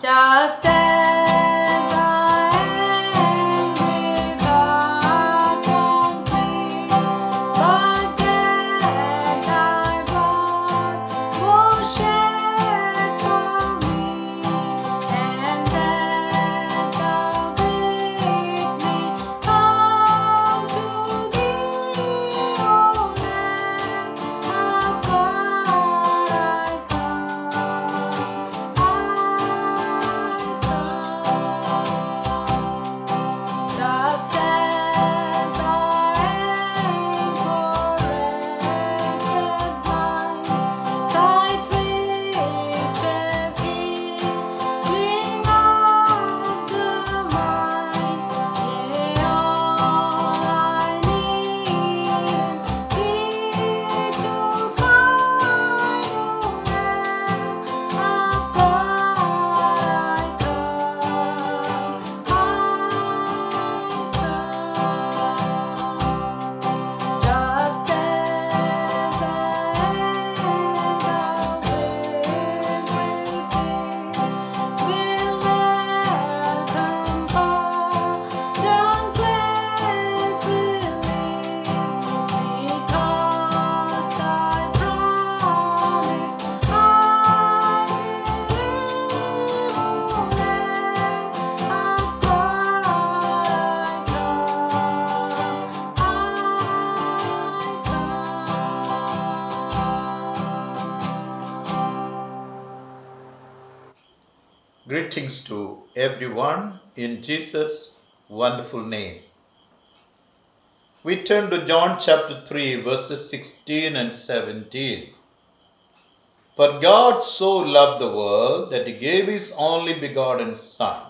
Just as I am without one plea, but that thy blood was shed for me, and that thou bidst me come to thee, O Lamb of God, I come, just as I am for wretched mind, thy riches healing of the mind, yea, all I need thee to find, O Lamb of God, I come, just as I am, thou wilt receive, will welcome pardon, cleanse, relieve, because thy promise I believe, O Lamb of God, I Greetings to everyone in Jesus' wonderful name. We turn to John chapter 3, verses 16 and 17. For God so loved the world that he gave his only begotten Son,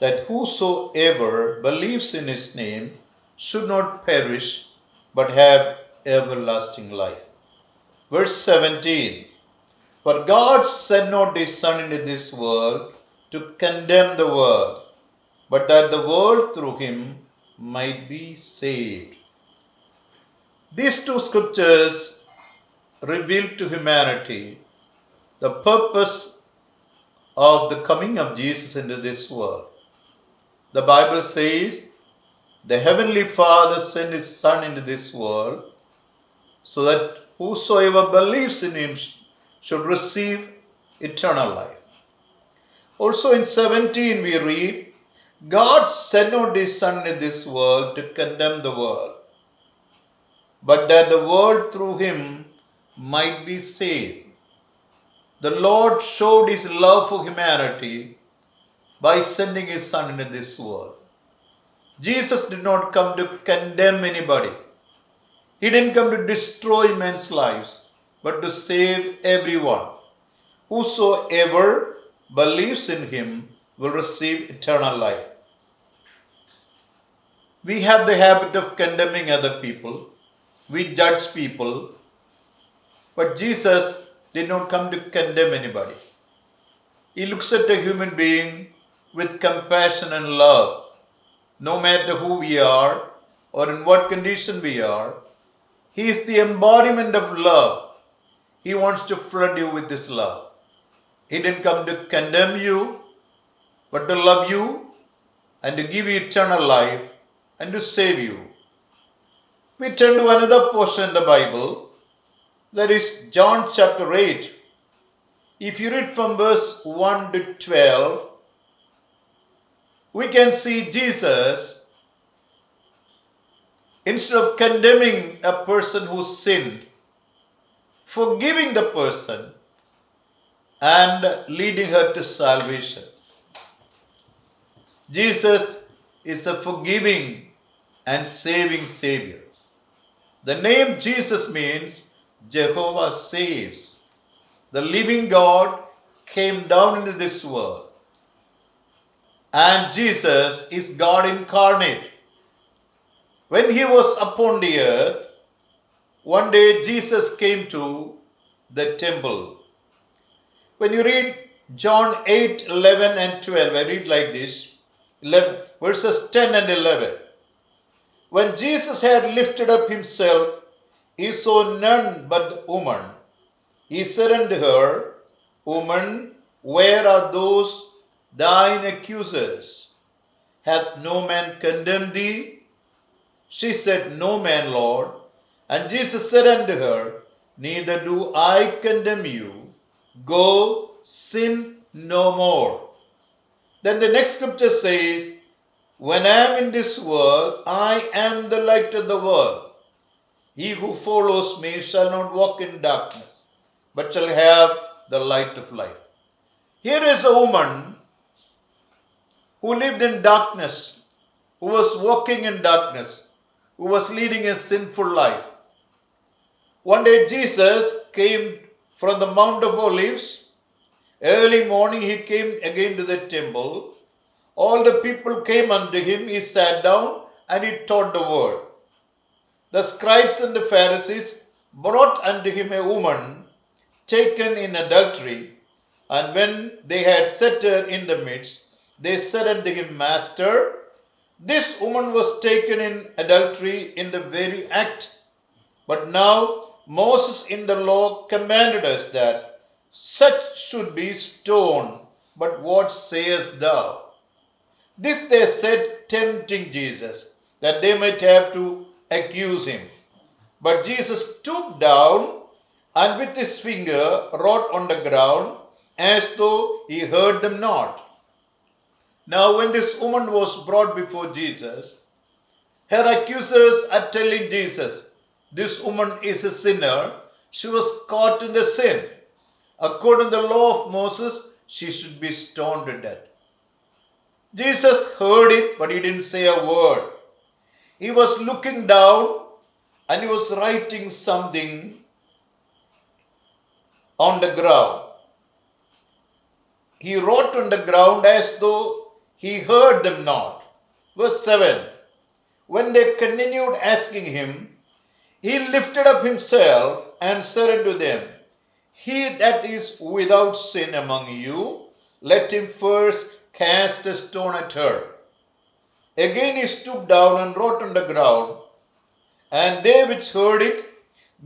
that whosoever believes in his name should not perish, but have everlasting life. Verse 17. For God sent not his Son into this world to condemn the world, but that the world through him might be saved. These two scriptures reveal to humanity the purpose of the coming of Jesus into this world. The Bible says the Heavenly Father sent his Son into this world so that whosoever believes in him should receive eternal life. Also in 17 we read, God sent not his Son in this world to condemn the world, but that the world through him might be saved. The Lord showed his love for humanity by sending his Son into this world. Jesus did not come to condemn anybody. He didn't come to destroy men's lives, but to save everyone. Whosoever believes in him will receive eternal life. We have the habit of condemning other people. We judge people. But Jesus did not come to condemn anybody. He looks at a human being with compassion and love. No matter who we are or in what condition we are, he is the embodiment of love. He wants to flood you with his love. He didn't come to condemn you, but to love you and to give you eternal life and to save you. We turn to another portion in the Bible, that is John chapter 8. If you read from verse 1 to 12, we can see Jesus, instead of condemning a person who sinned, forgiving the person and leading her to salvation. Jesus is a forgiving and saving Savior. The name Jesus means Jehovah saves. The living God came down into this world. And Jesus is God incarnate. When he was upon the earth, one day Jesus came to the temple. When you read John 8, 11 and 12, I read like this, 11, verses 10 and 11. When Jesus had lifted up himself, he saw none but the woman. He said unto her, Woman, Where are those thine accusers? Hath no man condemned thee? She said, No man, Lord. And Jesus said unto her, Neither do I condemn you. Go, sin no more. Then the next scripture says, When I am in this world, I am the light of the world. He who follows me shall not walk in darkness, but shall have the light of life. Here is a woman who lived in darkness, who was walking in darkness, who was leading a sinful life. One day Jesus came from the Mount of Olives. Early morning he came again to the temple. All the people came unto him. He sat down and he taught the word. The scribes and the Pharisees brought unto him a woman taken in adultery. And when they had set her in the midst, they said unto him, Master, this woman was taken in adultery in the very act. But now Moses in the law commanded us that such should be stoned. But what sayest thou? This they said, tempting Jesus, that they might have to accuse him. But Jesus stooped down and with his finger wrote on the ground, as though he heard them not. Now when this woman was brought before Jesus, her accusers are telling Jesus, this woman is a sinner. She was caught in a sin. According to the law of Moses, she should be stoned to death. Jesus heard it, but he didn't say a word. He was looking down and he was writing something on the ground. He wrote on the ground as though he heard them not. Verse 7. When they continued asking him, he lifted up himself and said unto them, He that is without sin among you, let him first cast a stone at her. Again he stooped down and wrote on the ground. And they which heard it,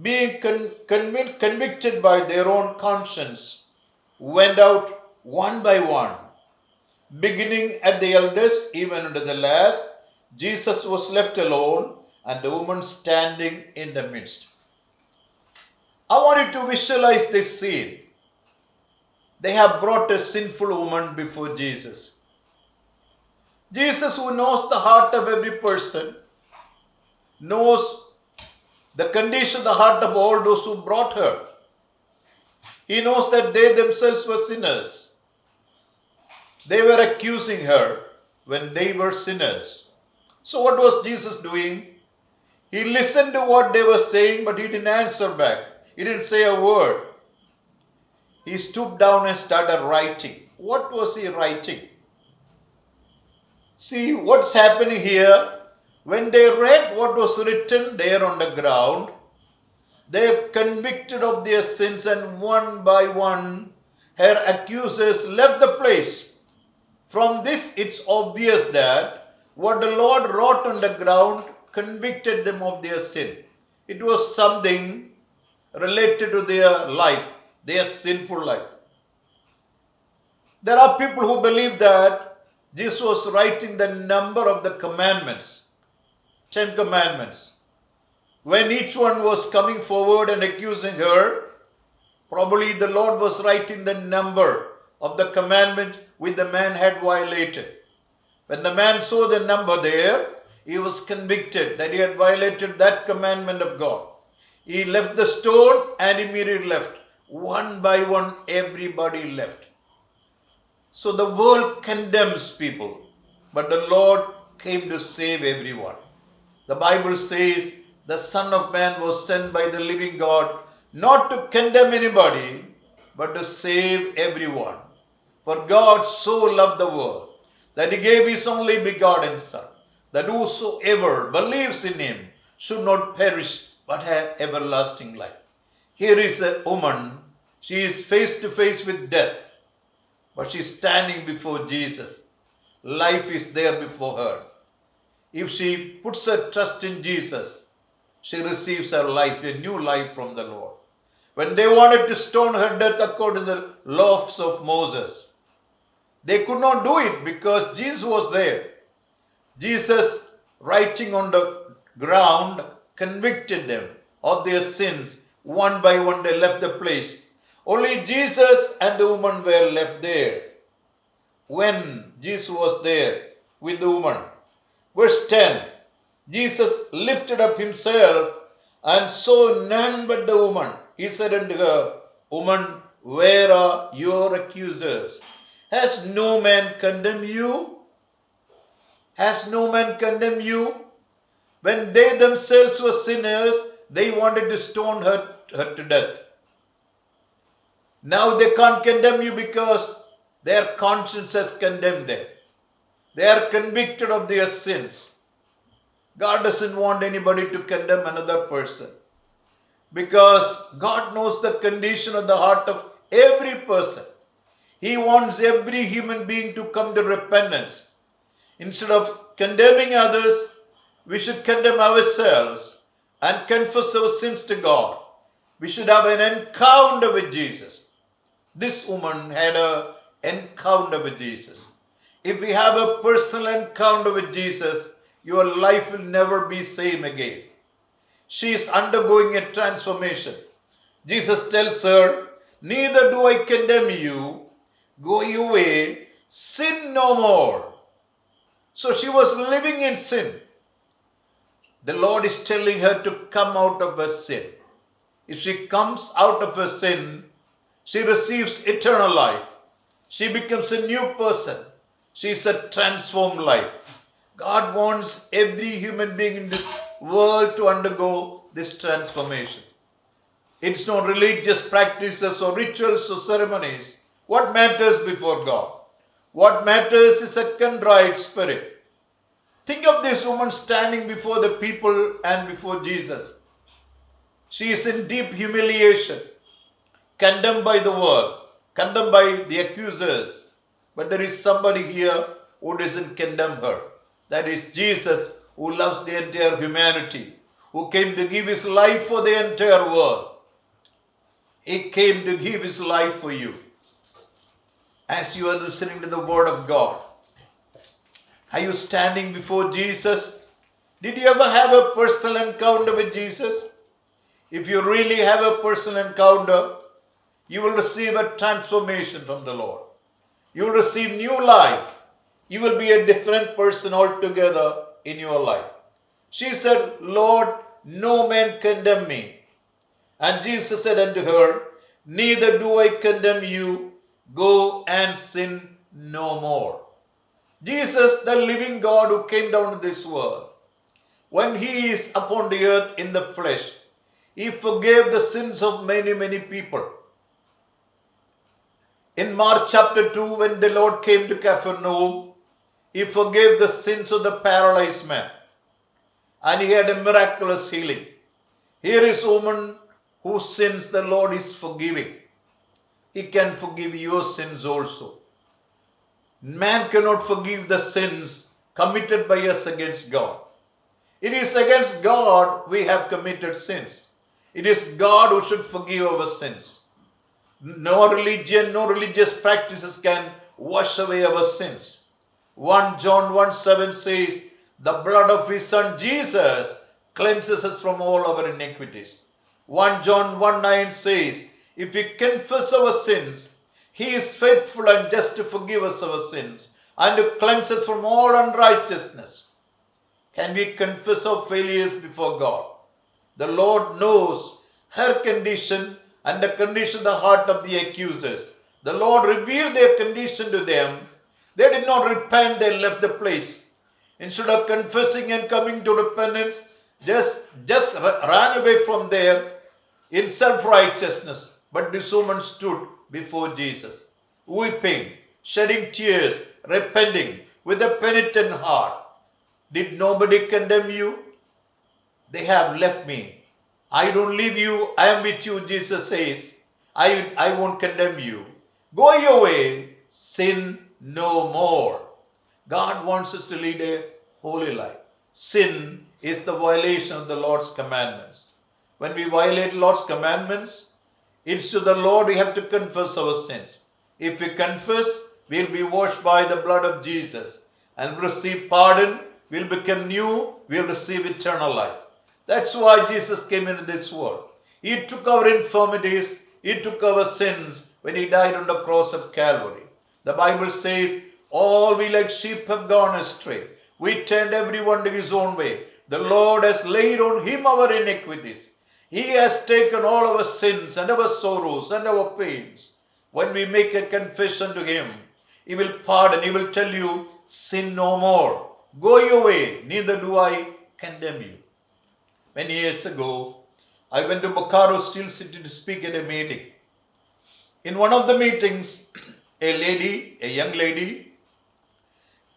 being convicted by their own conscience, went out one by one, beginning at the eldest, even unto the last. Jesus was left alone, and the woman standing in the midst. I want you to visualize this scene. They have brought a sinful woman before Jesus. Jesus, who knows the heart of every person, knows the condition of the heart of all those who brought her. He knows that they themselves were sinners. They were accusing her when they were sinners. So what was Jesus doing? He listened to what they were saying, but he didn't answer back. He didn't say a word. He stooped down and started writing. What was he writing? See what's happening here. When they read what was written there on the ground, they are convicted of their sins, and one by one her accusers left the place. From this it's obvious that what the Lord wrote on the ground convicted them of their sin. It was something related to their life, their sinful life. There are people who believe that Jesus was writing the number of the commandments, 10 commandments. When each one was coming forward and accusing her, probably the Lord was writing the number of the commandment which the man had violated. When the man saw the number there, he was convicted that he had violated that commandment of God. He left the stone and immediately left. One by one, everybody left. So the world condemns people, but the Lord came to save everyone. The Bible says the Son of Man was sent by the living God not to condemn anybody, but to save everyone. For God so loved the world that he gave his only begotten Son, that whosoever believes in him should not perish but have everlasting life. Here is a woman. She is face to face with death, but she is standing before Jesus. Life is there before her. If she puts her trust in Jesus, she receives her life, a new life from the Lord. when they wanted to stone her death according to the laws of Moses. They could not do it because Jesus was there. Jesus, writing on the ground, convicted them of their sins. One by one, they left the place. Only Jesus and the woman were left there. When Jesus was there with the woman. Verse 10, Jesus lifted up himself and saw none but the woman. He said unto her, Woman, where are your accusers? Has no man condemned you? Has no man condemned you? When they themselves were sinners, they wanted to stone her to death. Now they can't condemn you because their conscience has condemned them. They are convicted of their sins. God doesn't want anybody to condemn another person because God knows the condition of the heart of every person. He wants every human being to come to repentance. Instead of condemning others, we should condemn ourselves and confess our sins to God. We should have an encounter with Jesus. This woman had an encounter with Jesus. If we have a personal encounter with Jesus, your life will never be same again. She is undergoing a transformation. Jesus tells her, Neither do I condemn you. Go your way, sin no more. So she was living in sin. The Lord is telling her to come out of her sin. If she comes out of her sin, she receives eternal life. She becomes a new person. She is a transformed life. God wants every human being in this world to undergo this transformation. It's not religious practices or rituals or ceremonies. What matters before God? What matters is a contrite spirit. Think of this woman standing before the people and before Jesus. She is in deep humiliation, condemned by the world, condemned by the accusers. But there is somebody here who doesn't condemn her. That is Jesus, who loves the entire humanity, who came to give his life for the entire world. He came to give his life for you. As you are listening to the word of God, are you standing before Jesus? Did you ever have a personal encounter with Jesus? If you really have a personal encounter, you will receive a transformation from the Lord. You will receive new life. You will be a different person altogether in your life. She said, Lord, no man condemn me. And Jesus said unto her, Neither do I condemn you. Go and sin no more. Jesus, the living God who came down to this world, when he is upon the earth in the flesh, he forgave the sins of many, many people. In Mark chapter 2, when the Lord came to Capernaum, he forgave the sins of the paralyzed man. And he had a miraculous healing. Here is a woman whose sins the Lord is forgiving. He can forgive your sins also. Man cannot forgive the sins committed by us against God. It is against God we have committed sins. It is God who should forgive our sins. No religion, no religious practices can wash away our sins. 1 John 1:7 says, the blood of his son Jesus cleanses us from all our iniquities. 1 John 1:9 says, if we confess our sins, he is faithful and just to forgive us our sins and to cleanse us from all unrighteousness. Can we confess our failures before God? The Lord knows her condition and the condition of the heart of the accusers. The Lord revealed their condition to them. They did not repent, they left the place. Instead of confessing and coming to repentance, just ran away from there in self-righteousness. But this woman stood before Jesus, weeping, shedding tears, repenting with a penitent heart. Did nobody condemn you? They have left me. I don't leave you, I am with you, Jesus says. I won't condemn you. Go your way, sin no more. God wants us to lead a holy life. Sin is the violation of the Lord's commandments. When we violate Lord's commandments, It's to the Lord we have to confess our sins. If we confess, we'll be washed by the blood of Jesus and receive pardon. We'll become new. We'll receive eternal life. That's why Jesus came into this world. He took our infirmities. He took our sins when He died on the cross of Calvary. The Bible says, all we like sheep have gone astray. We turned everyone to his own way. The Lord has laid on Him our iniquities. He has taken all our sins and our sorrows and our pains. When we make a confession to Him, He will pardon. He will tell you, sin no more. Go your way, neither do I condemn you. Many years ago, I went to Bokaro Steel City to speak at a meeting. In one of the meetings, a young lady,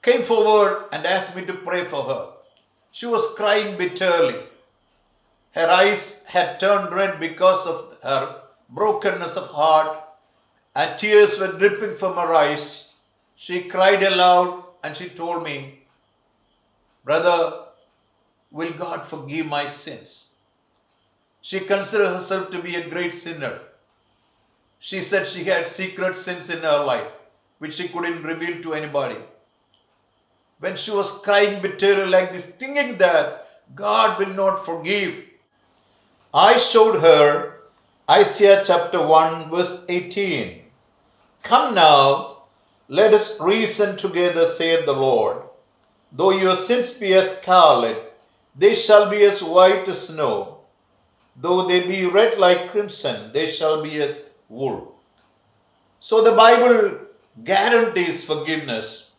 came forward and asked me to pray for her. She was crying bitterly. Her eyes had turned red because of her brokenness of heart, and tears were dripping from her eyes. She cried aloud and she told me, "Brother, will God forgive my sins?" She considered herself to be a great sinner. She said she had secret sins in her life which she couldn't reveal to anybody. When she was crying bitterly like this, thinking that God will not forgive, I showed her Isaiah chapter 1 verse 18. Come now, let us reason together, saith the Lord. Though your sins be as scarlet, they shall be as white as snow. Though they be red like crimson, they shall be as wool. So the Bible guarantees forgiveness,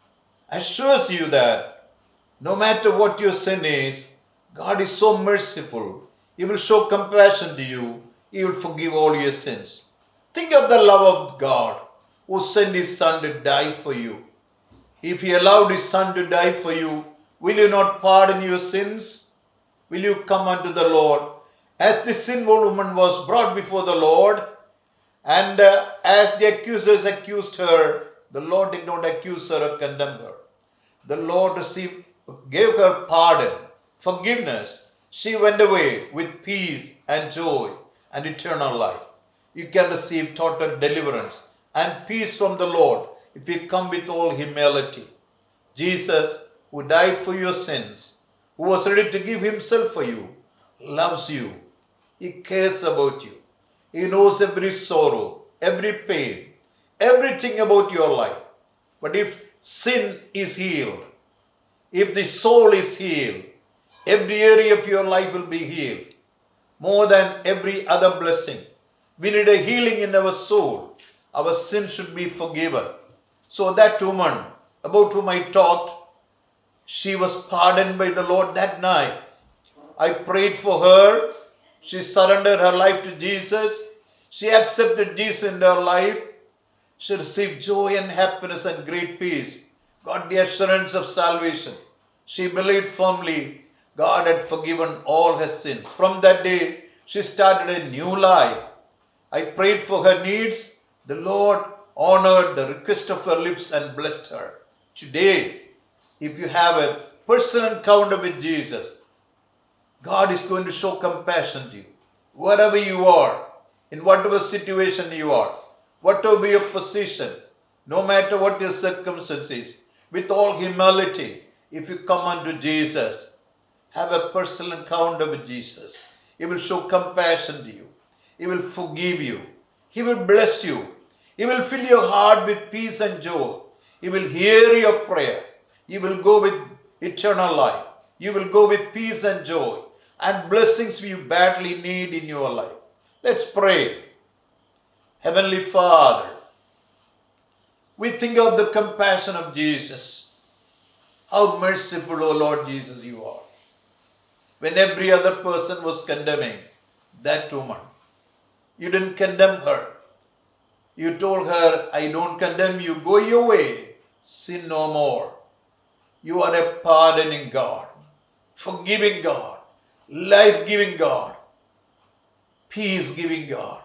assures you that no matter what your sin is, God is so merciful. He will show compassion to you. He will forgive all your sins. Think of the love of God who sent His Son to die for you. If He allowed His Son to die for you, will you not pardon your sins? Will you come unto the Lord? As the sinful woman was brought before the Lord, and as the accusers accused her, the Lord did not accuse her or condemn her. The Lord gave her pardon, forgiveness. She went away with peace and joy and eternal life. You can receive total deliverance and peace from the Lord if you come with all humility. Jesus, who died for your sins, who was ready to give Himself for you, loves you. He cares about you. He knows every sorrow, every pain, everything about your life. But if sin is healed, if the soul is healed, every area of your life will be healed. More than every other blessing, we need a healing in our soul. Our sin should be forgiven. So that woman about whom I talked, she was pardoned by the Lord that night. I prayed for her. She surrendered her life to Jesus. She accepted Jesus in her life. She received joy and happiness and great peace. Got the assurance of salvation. She believed firmly God had forgiven all her sins. From that day, she started a new life. I prayed for her needs. The Lord honored the request of her lips and blessed her. Today, if you have a personal encounter with Jesus, God is going to show compassion to you. Wherever you are, in whatever situation you are, whatever your position, no matter what your circumstances, with all humility, if you come unto Jesus, have a personal encounter with Jesus. He will show compassion to you. He will forgive you. He will bless you. He will fill your heart with peace and joy. He will hear your prayer. You will go with eternal life. You will go with peace and joy and blessings you badly need in your life. Let's pray. Heavenly Father, we think of the compassion of Jesus. How merciful, O Lord Jesus, you are. When every other person was condemning that woman, you didn't condemn her. You told her, I don't condemn you. Go your way. Sin no more. You are a pardoning God, forgiving God, life-giving God, peace-giving God.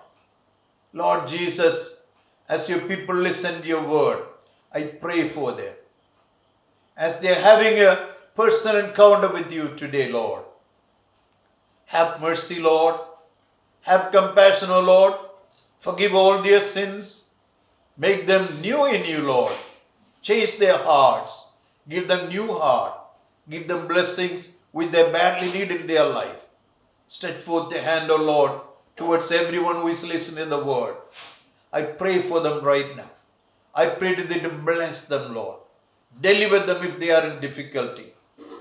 Lord Jesus, as your people listen to your word, I pray for them. As they are having a personal encounter with you today, Lord, have mercy, Lord. Have compassion, O Lord. Forgive all their sins. Make them new in you, Lord. Change their hearts. Give them new heart. Give them blessings which they badly need in their life. Stretch forth your hand, O Lord, towards everyone who is listening to the word. I pray for them right now. I pray to thee to bless them, Lord. Deliver them if they are in difficulty.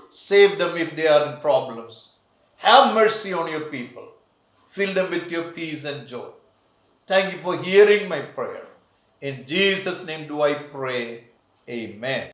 Save them if they are in problems. Have mercy on your people. Fill them with your peace and joy. Thank you for hearing my prayer. In Jesus' name do I pray. Amen.